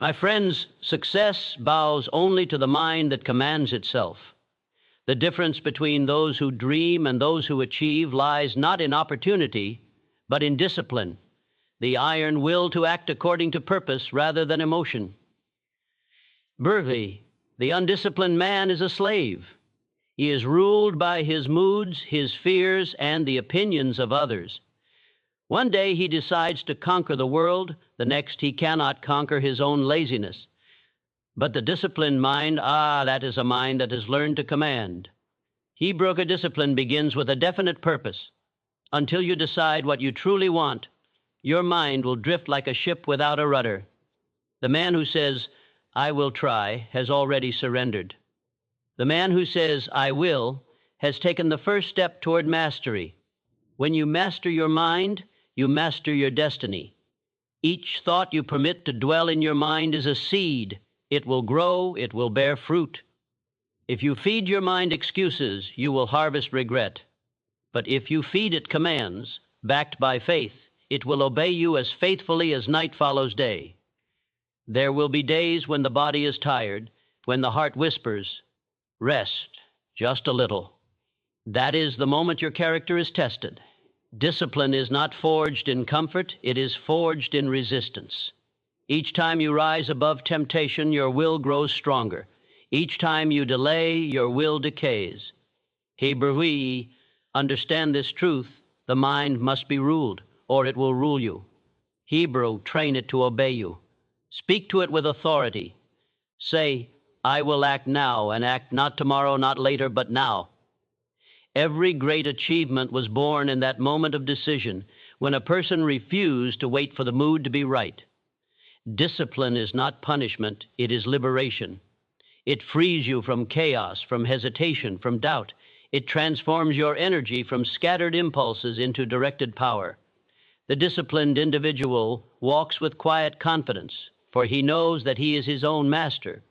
My friends, success bows only to the mind that commands itself. The difference between those who dream and those who achieve lies not in opportunity, but in discipline, the iron will to act according to purpose rather than emotion. Burghley, the undisciplined man is a slave. He is ruled by his moods, his fears, and the opinions of others. One day he decides to conquer the world, the next he cannot conquer his own laziness. But the disciplined mind, that is a mind that has learned to command. Hebrew discipline begins with a definite purpose. Until you decide what you truly want, your mind will drift like a ship without a rudder. The man who says, "I will try," has already surrendered. The man who says, "I will," has taken the first step toward mastery. When you master your mind, you master your destiny. Each thought you permit to dwell in your mind is a seed. It will grow, it will bear fruit. If you feed your mind excuses, you will harvest regret. But if you feed it commands, backed by faith, it will obey you as faithfully as night follows day. There will be days when the body is tired, when the heart whispers, "Rest, just a little." That is the moment your character is tested. Discipline is not forged in comfort, it is forged in resistance. Each time you rise above temptation, your will grows stronger. Each time you delay, your will decays. Hebrew, understand this truth, the mind must be ruled, or it will rule you. Hebrew, train it to obey you. Speak to it with authority. Say, "I will act now, and act not tomorrow, not later, but now." Every great achievement was born in that moment of decision, when a person refused to wait for the mood to be right. Discipline is not punishment, it is liberation. It frees you from chaos, from hesitation, from doubt. It transforms your energy from scattered impulses into directed power. The disciplined individual walks with quiet confidence, for he knows that he is his own master.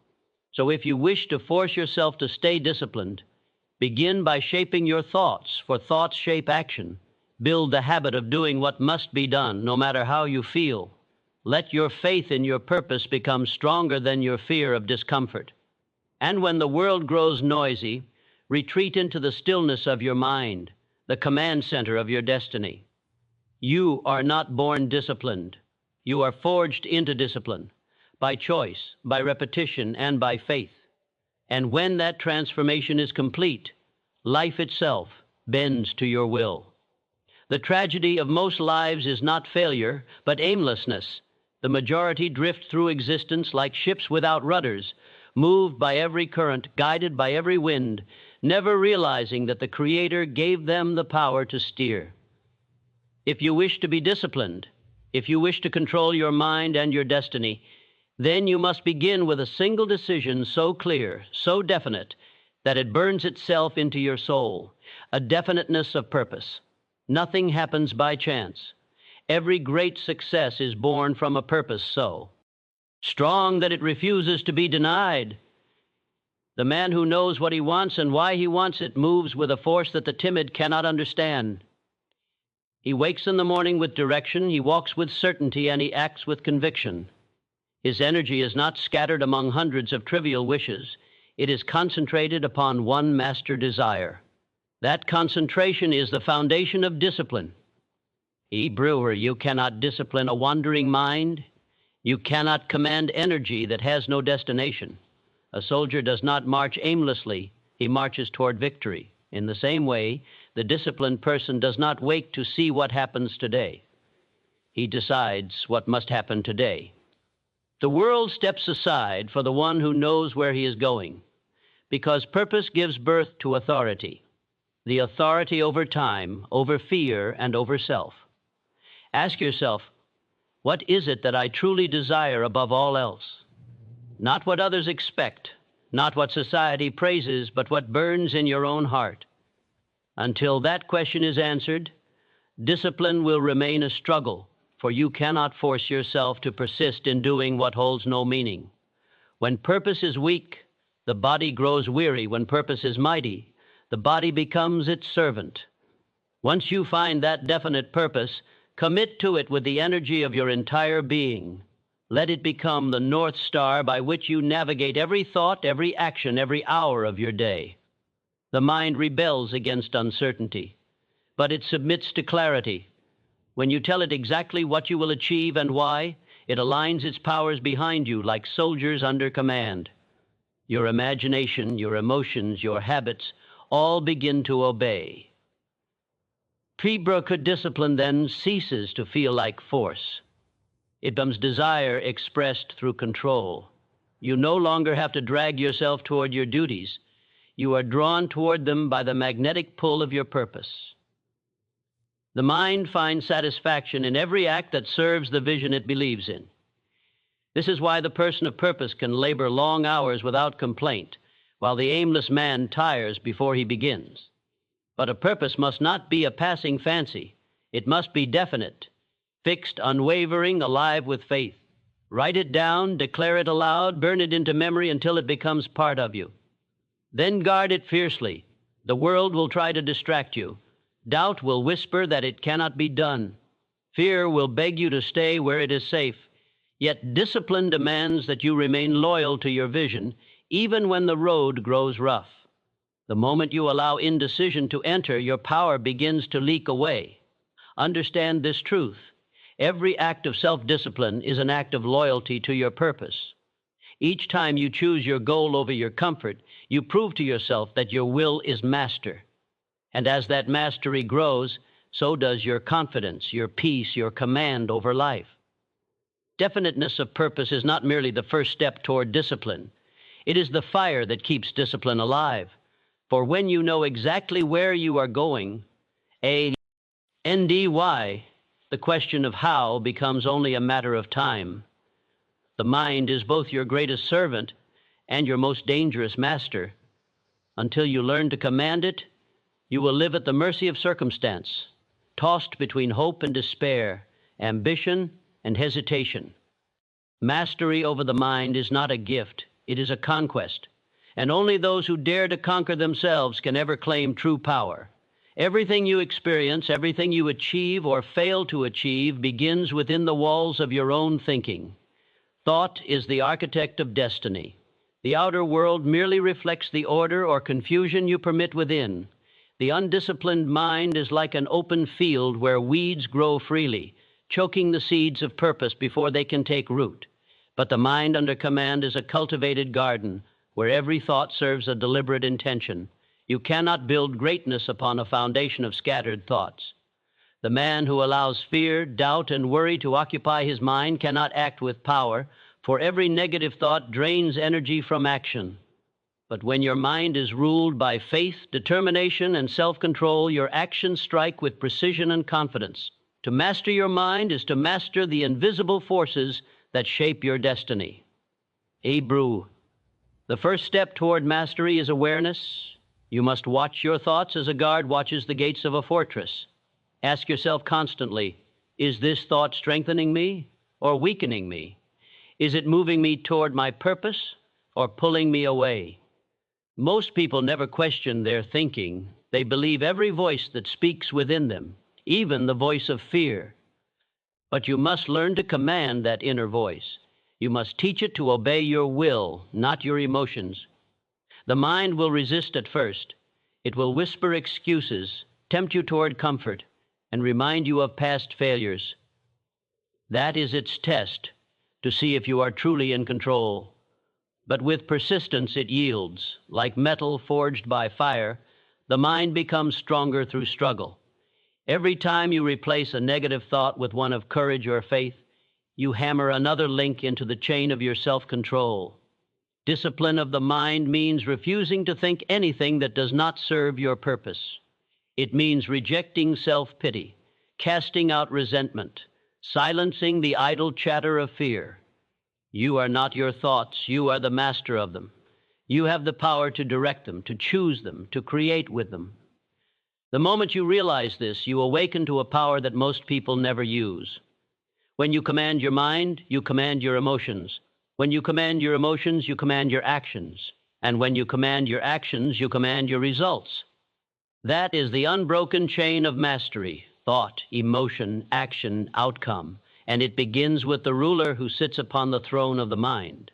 So if you wish to force yourself to stay disciplined, begin by shaping your thoughts, for thoughts shape action. Build the habit of doing what must be done, no matter how you feel. Let your faith in your purpose become stronger than your fear of discomfort. And when the world grows noisy, retreat into the stillness of your mind, the command center of your destiny. You are not born disciplined. You are forged into discipline, by choice, by repetition, and by faith. And when that transformation is complete, life itself bends to your will. The tragedy of most lives is not failure, but aimlessness. The majority drift through existence like ships without rudders, moved by every current, guided by every wind, never realizing that the Creator gave them the power to steer. If you wish to be disciplined, if you wish to control your mind and your destiny, then you must begin with a single decision so clear, so definite, that it burns itself into your soul, a definiteness of purpose. Nothing happens by chance. Every great success is born from a purpose so strong that it refuses to be denied. The man who knows what he wants and why he wants it moves with a force that the timid cannot understand. He wakes in the morning with direction, he walks with certainty, and he acts with conviction. His energy is not scattered among hundreds of trivial wishes. It is concentrated upon one master desire. That concentration is the foundation of discipline. Brewer, you cannot discipline a wandering mind. You cannot command energy that has no destination. A soldier does not march aimlessly. He marches toward victory. In the same way, the disciplined person does not wait to see what happens today. He decides what must happen today. The world steps aside for the one who knows where he is going, because purpose gives birth to authority, the authority over time, over fear, and over self. Ask yourself, what is it that I truly desire above all else? Not what others expect, not what society praises, but what burns in your own heart. Until that question is answered, discipline will remain a struggle, for you cannot force yourself to persist in doing what holds no meaning. When purpose is weak, the body grows weary. When purpose is mighty, the body becomes its servant. Once you find that definite purpose, commit to it with the energy of your entire being. Let it become the North Star by which you navigate every thought, every action, every hour of your day. The mind rebels against uncertainty, but it submits to clarity. When you tell it exactly what you will achieve and why, it aligns its powers behind you like soldiers under command. Your imagination, your emotions, your habits all begin to obey. Pre-brokered discipline then ceases to feel like force. It becomes desire expressed through control. You no longer have to drag yourself toward your duties. You are drawn toward them by the magnetic pull of your purpose. The mind finds satisfaction in every act that serves the vision it believes in. This is why the person of purpose can labor long hours without complaint, while the aimless man tires before he begins. But a purpose must not be a passing fancy. It must be definite, fixed, unwavering, alive with faith. Write it down, declare it aloud, burn it into memory until it becomes part of you. Then guard it fiercely. The world will try to distract you. Doubt will whisper that it cannot be done. Fear will beg you to stay where it is safe. Yet discipline demands that you remain loyal to your vision, even when the road grows rough. The moment you allow indecision to enter, your power begins to leak away. Understand this truth. Every act of self-discipline is an act of loyalty to your purpose. Each time you choose your goal over your comfort, you prove to yourself that your will is master. And as that mastery grows, so does your confidence, your peace, your command over life. Definiteness of purpose is not merely the first step toward discipline. It is the fire that keeps discipline alive. For when you know exactly where you are going, A-N-D-Y, the question of how becomes only a matter of time. The mind is both your greatest servant and your most dangerous master. Until you learn to command it, you will live at the mercy of circumstance, tossed between hope and despair, ambition and hesitation. Mastery over the mind is not a gift, it is a conquest, and only those who dare to conquer themselves can ever claim true power. Everything you experience, everything you achieve or fail to achieve begins within the walls of your own thinking. Thought is the architect of destiny. The outer world merely reflects the order or confusion you permit within. The undisciplined mind is like an open field where weeds grow freely, choking the seeds of purpose before they can take root. But the mind under command is a cultivated garden where every thought serves a deliberate intention. You cannot build greatness upon a foundation of scattered thoughts. The man who allows fear, doubt, and worry to occupy his mind cannot act with power, for every negative thought drains energy from action. But when your mind is ruled by faith, determination, and self-control, your actions strike with precision and confidence. To master your mind is to master the invisible forces that shape your destiny. Hebrew. The first step toward mastery is awareness. You must watch your thoughts as a guard watches the gates of a fortress. Ask yourself constantly, is this thought strengthening me or weakening me? Is it moving me toward my purpose or pulling me away? Most people never question their thinking. They believe every voice that speaks within them, even the voice of fear. But you must learn to command that inner voice. You must teach it to obey your will, not your emotions. The mind will resist at first. It will whisper excuses, tempt you toward comfort, and remind you of past failures. That is its test, to see if you are truly in control. But with persistence it yields. Like metal forged by fire, the mind becomes stronger through struggle. Every time you replace a negative thought with one of courage or faith, you hammer another link into the chain of your self-control. Discipline of the mind means refusing to think anything that does not serve your purpose. It means rejecting self-pity, casting out resentment, silencing the idle chatter of fear. You are not your thoughts, you are the master of them. You have the power to direct them, to choose them, to create with them. The moment you realize this, you awaken to a power that most people never use. When you command your mind, you command your emotions. When you command your emotions, you command your actions. And when you command your actions, you command your results. That is the unbroken chain of mastery: thought, emotion, action, outcome. and it begins with the ruler who sits upon the throne of the mind.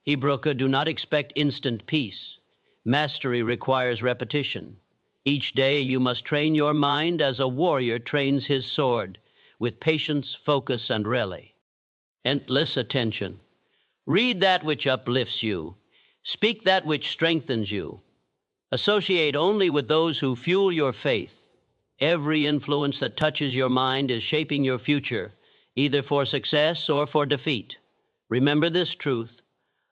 Ibruka, do not expect instant peace. Mastery requires repetition. Each day you must train your mind as a warrior trains his sword, with patience, focus, and relay. Endless attention. Read that which uplifts you. Speak that which strengthens you. Associate only with those who fuel your faith. Every influence that touches your mind is shaping your future, either for success or for defeat. Remember this truth.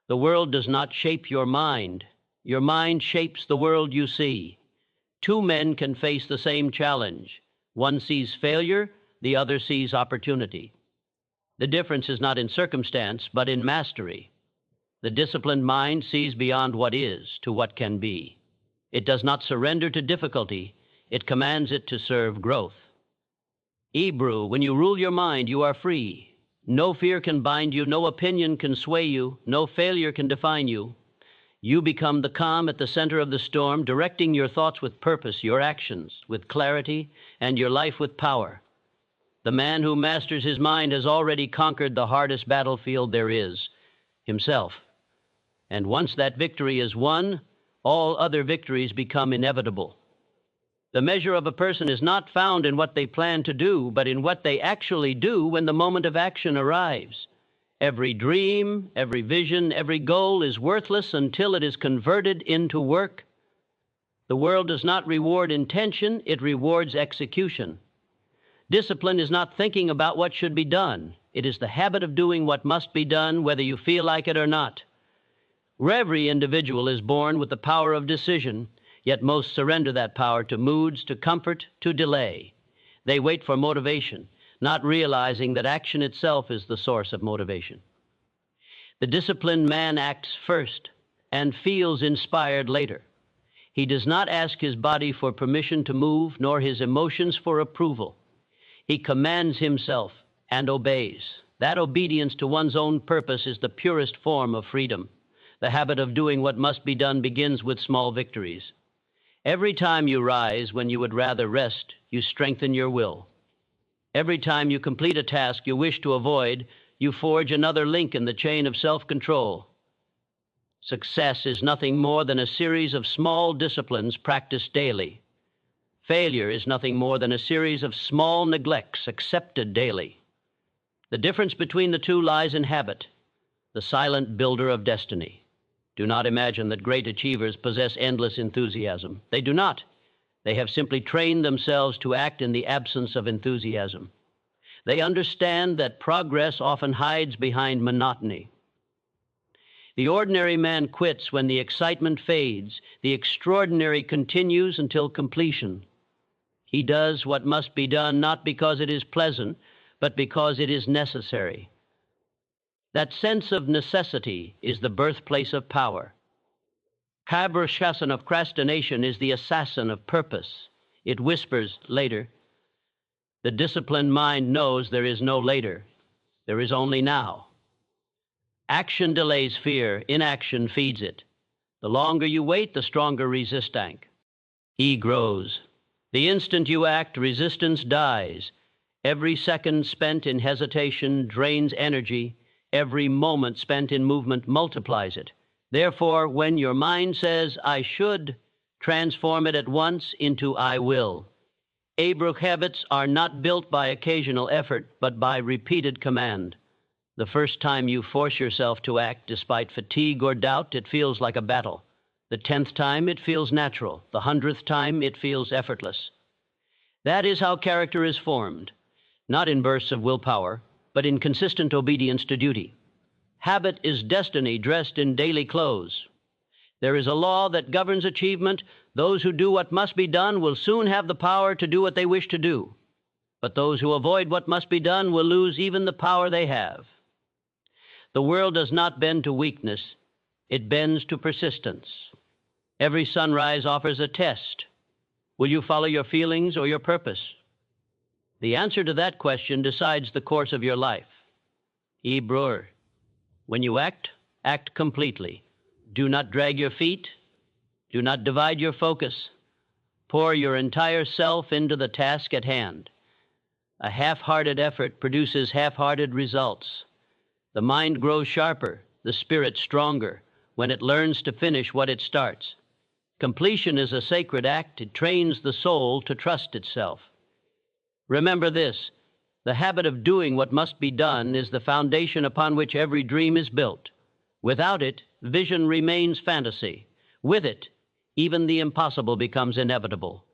The world does not shape your mind. Your mind shapes the world you see. Two men can face the same challenge. One sees failure, the other sees opportunity. The difference is not in circumstance, but in mastery. The disciplined mind sees beyond what is to what can be. It does not surrender to difficulty. It commands it to serve growth. Ibru, when you rule your mind, you are free. No fear can bind you, no opinion can sway you, no failure can define you. You become the calm at the center of the storm, directing your thoughts with purpose, your actions with clarity, and your life with power. The man who masters his mind has already conquered the hardest battlefield there is, himself. And once that victory is won, all other victories become inevitable. The measure of a person is not found in what they plan to do, but in what they actually do when the moment of action arrives. Every dream, every vision, every goal is worthless until it is converted into work. The world does not reward intention, it rewards execution. Discipline is not thinking about what should be done. It is the habit of doing what must be done, whether you feel like it or not. Every individual is born with the power of decision, yet most surrender that power to moods, to comfort, to delay. They wait for motivation, not realizing that action itself is the source of motivation. The disciplined man acts first and feels inspired later. He does not ask his body for permission to move, nor his emotions for approval. He commands himself and obeys. That obedience to one's own purpose is the purest form of freedom. The habit of doing what must be done begins with small victories. Every time you rise when you would rather rest, you strengthen your will. Every time you complete a task you wish to avoid, you forge another link in the chain of self-control. Success is nothing more than a series of small disciplines practiced daily. Failure is nothing more than a series of small neglects accepted daily. The difference between the two lies in habit, the silent builder of destiny. Do not imagine that great achievers possess endless enthusiasm. They do not. They have simply trained themselves to act in the absence of enthusiasm. They understand that progress often hides behind monotony. The ordinary man quits when the excitement fades. The extraordinary continues until completion. He does what must be done not because it is pleasant, but because it is necessary. That sense of necessity is the birthplace of power. Kabrashasan of procrastination is the assassin of purpose. It whispers later. The disciplined mind knows there is no later. There is only now. Action delays fear. Inaction feeds it. The longer you wait, the stronger resistance. E grows. The instant you act, resistance dies. Every second spent in hesitation drains energy. Every moment spent in movement multiplies it. Therefore, when your mind says, I should, transform it at once into I will. Abruk habits are not built by occasional effort, but by repeated command. The first time you force yourself to act despite fatigue or doubt, it feels like a battle. The 10th time, it feels natural. The 100th time, it feels effortless. That is how character is formed, not in bursts of willpower, but in consistent obedience to duty. Habit is destiny dressed in daily clothes. There is a law that governs achievement. Those who do what must be done will soon have the power to do what they wish to do. But those who avoid what must be done will lose even the power they have. The world does not bend to weakness. It bends to persistence. Every sunrise offers a test. Will you follow your feelings or your purpose? The answer to that question decides the course of your life. E. Brewer. When you act, act completely. Do not drag your feet. Do not divide your focus. Pour your entire self into the task at hand. A half-hearted effort produces half-hearted results. The mind grows sharper, the spirit stronger, when it learns to finish what it starts. Completion is a sacred act. It trains the soul to trust itself. Remember this: the habit of doing what must be done is the foundation upon which every dream is built. Without it, vision remains fantasy. With it, even the impossible becomes inevitable.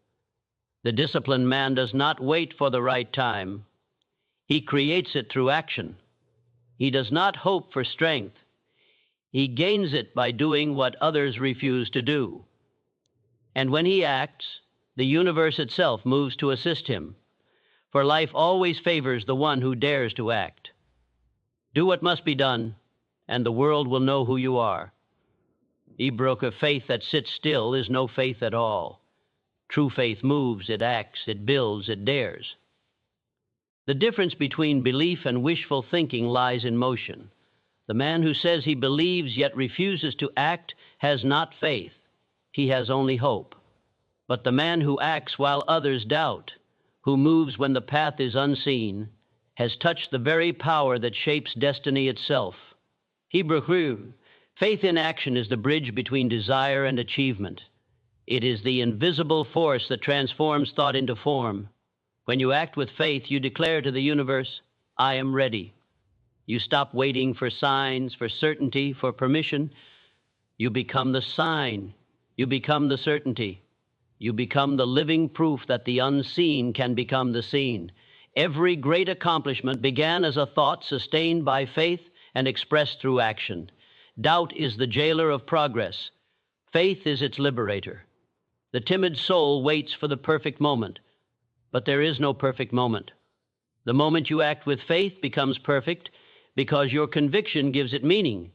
The disciplined man does not wait for the right time. He creates it through action. He does not hope for strength. He gains it by doing what others refuse to do. And when he acts, the universe itself moves to assist him. For life always favors the one who dares to act. Do what must be done, and the world will know who you are. Ebroke, a faith that sits still is no faith at all. True faith moves, it acts, it builds, it dares. The difference between belief and wishful thinking lies in motion. The man who says he believes yet refuses to act has not faith. He has only hope. But the man who acts while others doubt, who moves when the path is unseen, has touched the very power that shapes destiny itself. Hebrew, faith in action is the bridge between desire and achievement. It is the invisible force that transforms thought into form. When you act with faith, you declare to the universe, I am ready. You stop waiting for signs, for certainty, for permission. You become the sign. You become the certainty. You become the living proof that the unseen can become the seen. Every great accomplishment began as a thought sustained by faith and expressed through action. Doubt is the jailer of progress. Faith is its liberator. The timid soul waits for the perfect moment, but there is no perfect moment. The moment you act with faith becomes perfect because your conviction gives it meaning.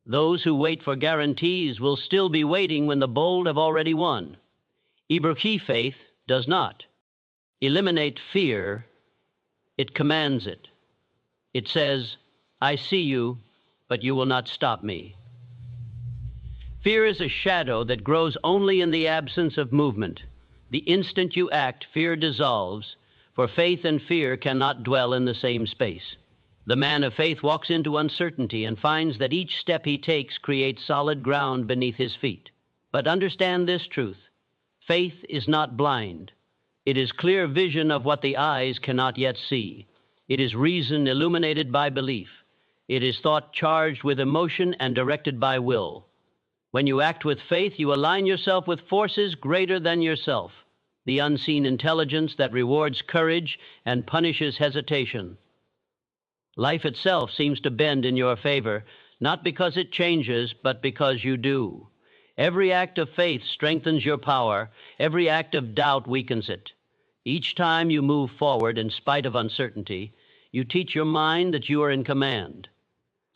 Those who wait for guarantees will still be waiting when the bold have already won. Ibrahim faith does not eliminate fear, it commands it. It says, I see you, but you will not stop me. Fear is a shadow that grows only in the absence of movement. The instant you act, fear dissolves, for faith and fear cannot dwell in the same space. The man of faith walks into uncertainty and finds that each step he takes creates solid ground beneath his feet. But understand this truth: faith is not blind. It is clear vision of what the eyes cannot yet see. It is reason illuminated by belief. It is thought charged with emotion and directed by will. When you act with faith, you align yourself with forces greater than yourself, the unseen intelligence that rewards courage and punishes hesitation. Life itself seems to bend in your favor, not because it changes, but because you do. Every act of faith strengthens your power. Every act of doubt weakens it. Each time you move forward in spite of uncertainty, you teach your mind that you are in command.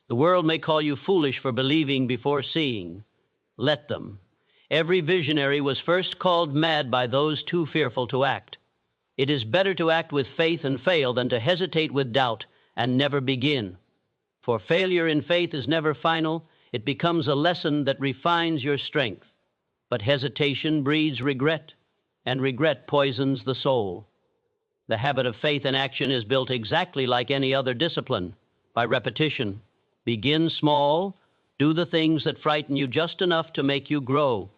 The world may call you foolish for believing before seeing. Let them. Every visionary was first called mad by those too fearful to act. It is better to act with faith and fail than to hesitate with doubt and never begin. For failure in faith is never final. It becomes a lesson that refines your strength. But hesitation breeds regret, and regret poisons the soul. The habit of faith in action is built exactly like any other discipline, by repetition. Begin small. Do the things that frighten you just enough to make you grow.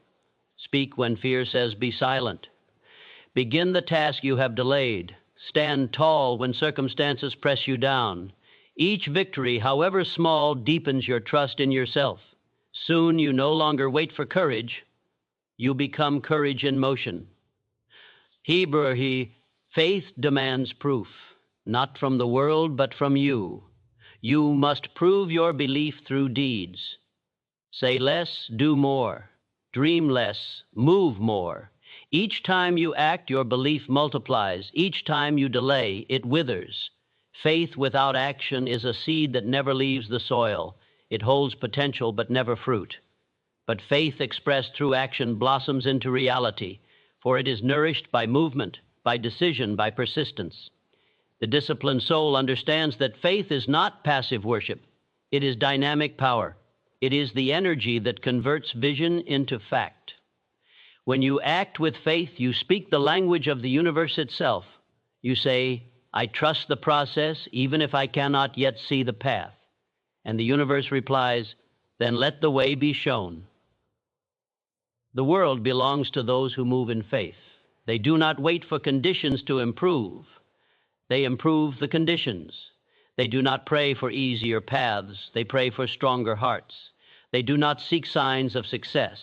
Speak when fear says be silent. Begin the task you have delayed. Stand tall when circumstances press you down. Each victory, however small, deepens your trust in yourself. Soon you no longer wait for courage. You become courage in motion. Hebrew, faith demands proof, not from the world, but from you. You must prove your belief through deeds. Say less, do more. Dream less, move more. Each time you act, your belief multiplies. Each time you delay, it withers. Faith without action is a seed that never leaves the soil. It holds potential but never fruit. But faith expressed through action blossoms into reality, for it is nourished by movement, by decision, by persistence. The disciplined soul understands that faith is not passive worship. It is dynamic power. It is the energy that converts vision into fact. When you act with faith, you speak the language of the universe itself. You say, I trust the process even if I cannot yet see the path. And the universe replies, then let the way be shown. The world belongs to those who move in faith. They do not wait for conditions to improve. They improve the conditions. They do not pray for easier paths. They pray for stronger hearts. They do not seek signs of success.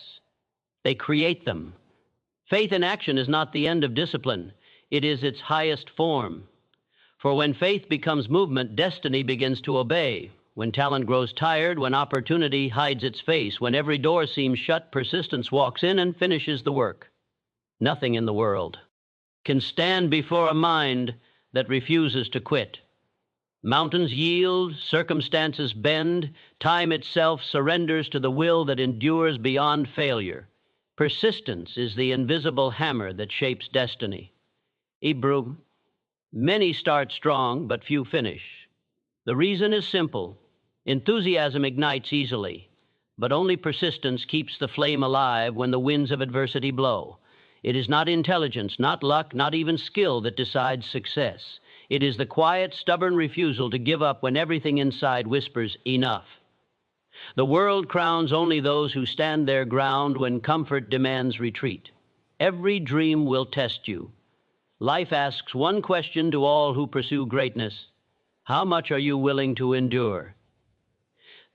They create them. Faith in action is not the end of discipline. It is its highest form. For when faith becomes movement, destiny begins to obey. When talent grows tired, when opportunity hides its face, when every door seems shut, persistence walks in and finishes the work. Nothing in the world can stand before a mind that refuses to quit. Mountains yield, circumstances bend, time itself surrenders to the will that endures beyond failure. Persistence is the invisible hammer that shapes destiny. Hebrew, many start strong, but few finish. The reason is simple. Enthusiasm ignites easily, but only persistence keeps the flame alive when the winds of adversity blow. It is not intelligence, not luck, not even skill that decides success. It is the quiet, stubborn refusal to give up when everything inside whispers, enough. The world crowns only those who stand their ground when comfort demands retreat. Every dream will test you. Life asks one question to all who pursue greatness: how much are you willing to endure?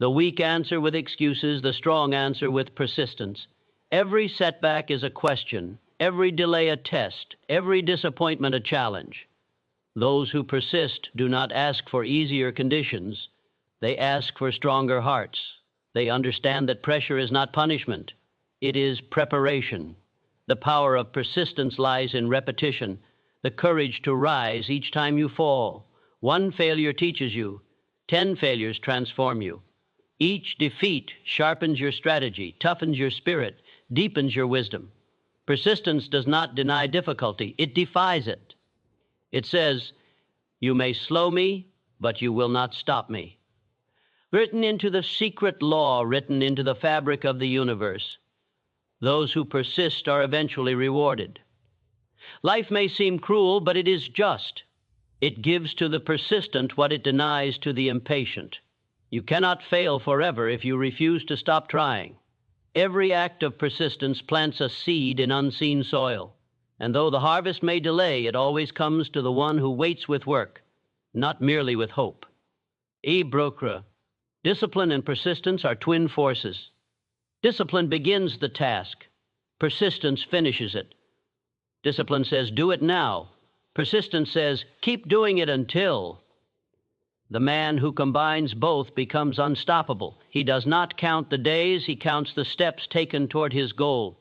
The weak answer with excuses, the strong answer with persistence. Every setback is a question, every delay a test, every disappointment a challenge. Those who persist do not ask for easier conditions. They ask for stronger hearts. They understand that pressure is not punishment. It is preparation. The power of persistence lies in repetition, the courage to rise each time you fall. One failure teaches you. 10 failures transform you. Each defeat sharpens your strategy, toughens your spirit, deepens your wisdom. Persistence does not deny difficulty. It defies it. It says, you may slow me, but you will not stop me. Written into the secret law, written into the fabric of the universe, those who persist are eventually rewarded. Life may seem cruel, but it is just. It gives to the persistent what it denies to the impatient. You cannot fail forever if you refuse to stop trying. Every act of persistence plants a seed in unseen soil. And though the harvest may delay, it always comes to the one who waits with work, not merely with hope. E. Brokra, discipline and persistence are twin forces. Discipline begins the task. Persistence finishes it. Discipline says, do it now. Persistence says, keep doing it until. The man who combines both becomes unstoppable. He does not count the days, he counts the steps taken toward his goal.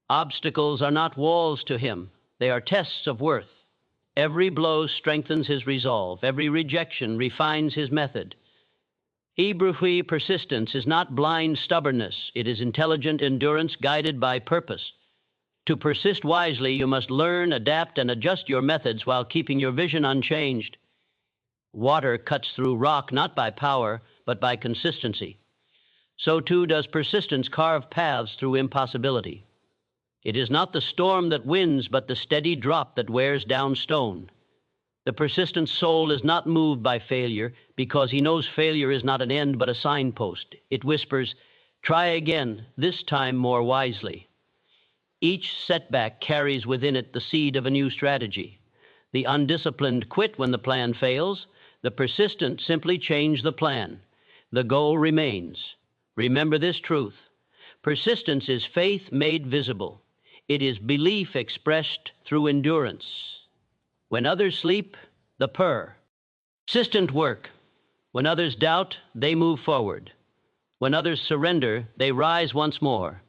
Obstacles are not walls to him. They are tests of worth. Every blow strengthens his resolve. Every rejection refines his method. Hebrew persistence is not blind stubbornness. It is intelligent endurance guided by purpose. To persist wisely, you must learn, adapt, and adjust your methods while keeping your vision unchanged. Water cuts through rock not by power, but by consistency. So too does persistence carve paths through impossibility. It is not the storm that wins, but the steady drop that wears down stone. The persistent soul is not moved by failure because he knows failure is not an end but a signpost. It whispers, try again, this time more wisely. Each setback carries within it the seed of a new strategy. The undisciplined quit when the plan fails. The persistent simply change the plan. The goal remains. Remember this truth. Persistence is faith made visible. It is belief expressed through endurance. When others sleep, the purr. Persistent work. When others doubt, they move forward. When others surrender, they rise once more.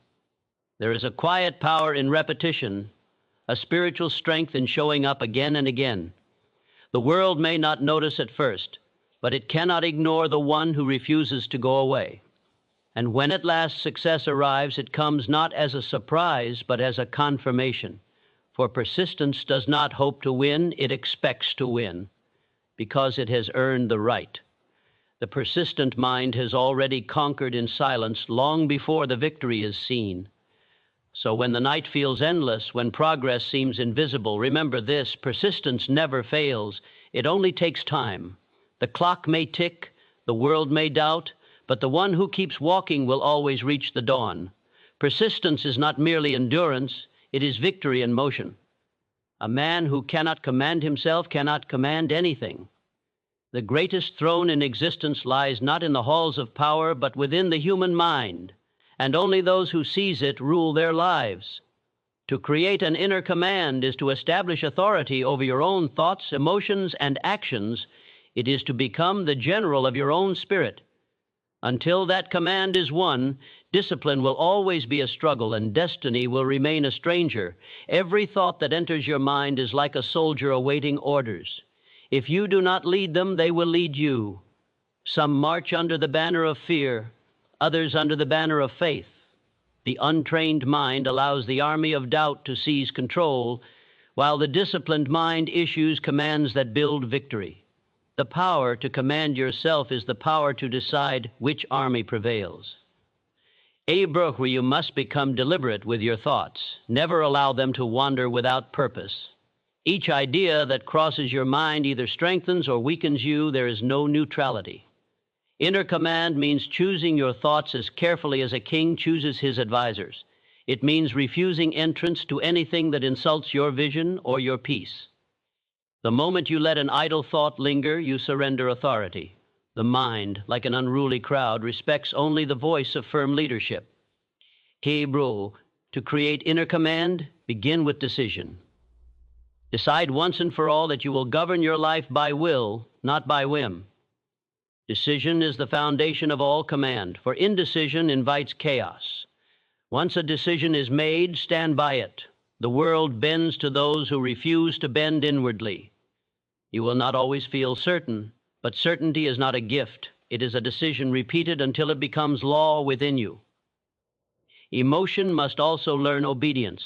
There is a quiet power in repetition, a spiritual strength in showing up again and again. The world may not notice at first, but it cannot ignore the one who refuses to go away. And when at last success arrives, it comes not as a surprise, but as a confirmation. For persistence does not hope to win, it expects to win, because it has earned the right. The persistent mind has already conquered in silence long before the victory is seen. So when the night feels endless, when progress seems invisible, remember this: persistence never fails. It only takes time. The clock may tick, the world may doubt, but the one who keeps walking will always reach the dawn. Persistence is not merely endurance, it is victory in motion. A man who cannot command himself cannot command anything. The greatest throne in existence lies not in the halls of power, but within the human mind, and only those who seize it rule their lives. To create an inner command is to establish authority over your own thoughts, emotions, and actions. It is to become the general of your own spirit. Until that command is won, discipline will always be a struggle, and destiny will remain a stranger. Every thought that enters your mind is like a soldier awaiting orders. If you do not lead them, they will lead you. Some march under the banner of fear, others under the banner of faith. The untrained mind allows the army of doubt to seize control, while the disciplined mind issues commands that build victory. The power to command yourself is the power to decide which army prevails. You must become deliberate with your thoughts. Never allow them to wander without purpose. Each idea that crosses your mind either strengthens or weakens you. There is no neutrality. Inner command means choosing your thoughts as carefully as a king chooses his advisors. It means refusing entrance to anything that insults your vision or your peace. The moment you let an idle thought linger, you surrender authority. The mind, like an unruly crowd, respects only the voice of firm leadership. To create inner command, begin with decision. Decide once and for all that you will govern your life by will, not by whim. Decision is the foundation of all command, for indecision invites chaos. Once a decision is made, stand by it. The world bends to those who refuse to bend inwardly. You will not always feel certain, but certainty is not a gift. It is a decision repeated until it becomes law within you. Emotion must also learn obedience.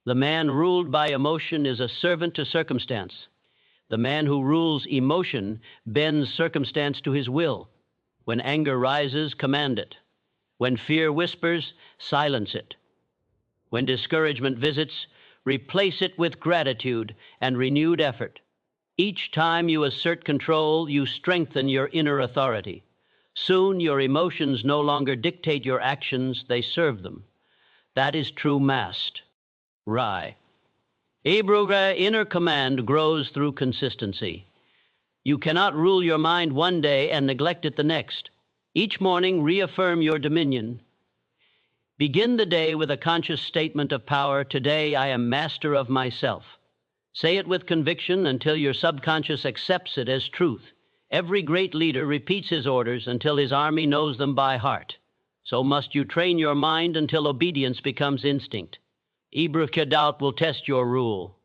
The man ruled by emotion is a servant to circumstance. The man who rules emotion bends circumstance to his will. When anger rises, command it. When fear whispers, silence it. When discouragement visits, replace it with gratitude and renewed effort. Each time you assert control, you strengthen your inner authority. Soon your emotions no longer dictate your actions, they serve them. That is true mastery. Inner command grows through consistency. You cannot rule your mind one day and neglect it the next. Each morning, reaffirm your dominion. Begin the day with a conscious statement of power. Today, I am master of myself. Say it with conviction until your subconscious accepts it as truth. Every great leader repeats his orders until his army knows them by heart. So must you train your mind until obedience becomes instinct. Doubt will test your rule.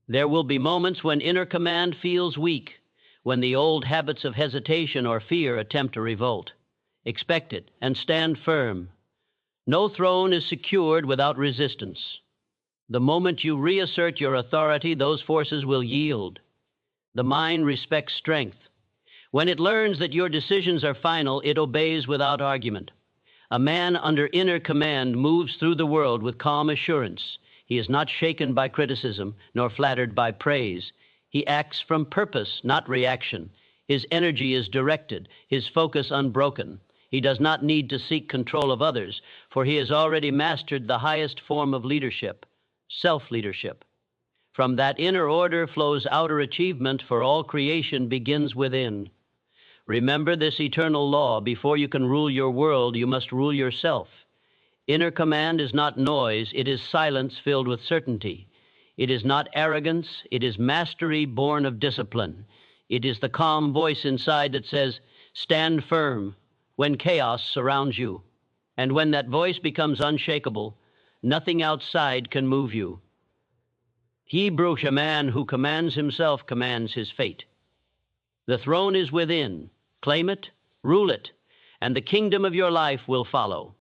There will be moments when inner command feels weak, when the old habits of hesitation or fear attempt a revolt. Expect it and stand firm. No throne is secured without resistance. The moment you reassert your authority, those forces will yield. The mind respects strength. When it learns that your decisions are final, it obeys without argument. A man under inner command moves through the world with calm assurance. He is not shaken by criticism, nor flattered by praise. He acts from purpose, not reaction. His energy is directed, his focus unbroken. He does not need to seek control of others, for he has already mastered the highest form of leadership, self-leadership. From that inner order flows outer achievement, for all creation begins within. Remember this eternal law: before you can rule your world, you must rule yourself. Inner command is not noise, it is silence filled with certainty. It is not arrogance, it is mastery born of discipline. It is the calm voice inside that says, stand firm, when chaos surrounds you. And when that voice becomes unshakable, nothing outside can move you. A man who commands himself commands his fate. The throne is within. Claim it, rule it, and the kingdom of your life will follow.